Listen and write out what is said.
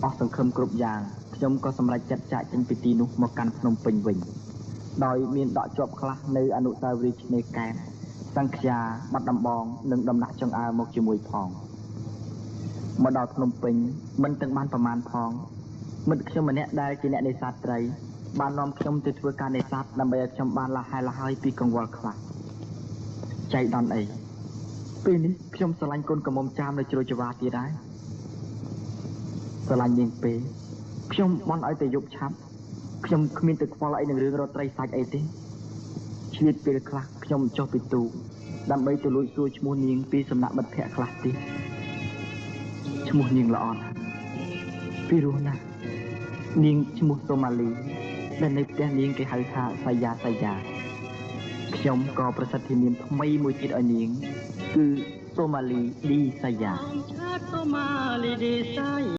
អស់សង្ឃឹមគ្រប់យ៉ាងខ្ញុំក៏សម្រេចចាត់ចាកចេញពីទីនោះមកកាន់ភ្នំពេញវិញដោយមានដកជាប់ខ្លះនៅអនុស្សាវរីយ៍ឆ្នេរកែបសង្ឃាបាត់ដំបងនិងដំណាក់ចង្អើរមកជាមួយផងមកដល់ភ្នំពេញមិនទាំងបានប្រមាណផងមិត្តខ្ញុំម្នាក់ដែលជាអ្នកនេសាទត្រីបាននាំខ្ញុំទៅធ្វើការនេសាទដើម្បីឲ្យខ្ញុំបានលះហែលហើយពីកង្វល់ខ្លះចៃដន្យអីពេលនេះខ្ញុំស្រឡាញ់កូនកំមុំចាមនៅជ្រោយចង្វាទៀតហើយស្រឡាញ់នាងពេកខ្ញុំបន់ឲ្យទៅយប់ឆាប់ខ្ញុំគ្មានទៅខ្វល់អីនឹងរឿងរត់ត្រីសាច់អីទេឆ្លៀតពេលខ្លះខ្ញុំចុះពីទូកដើម្បីទៅលួចសួរឈ្មោះនាងពីសំណាក់មិត្តភក្តិខ្លះទៀតឈ្មោះនាងល្អណាស់ពីរោះណាស់នាងឈ្មោះសូម៉ាលីដែលនៅផ្ទះនាងគេហៅថាសាយ៉ាខ្ញុំក៏ប្រសិទ្ធនាមថ្មីមួយទៀតឲ្យនាងគឺសូម៉ាលីឌីសាយ៉ា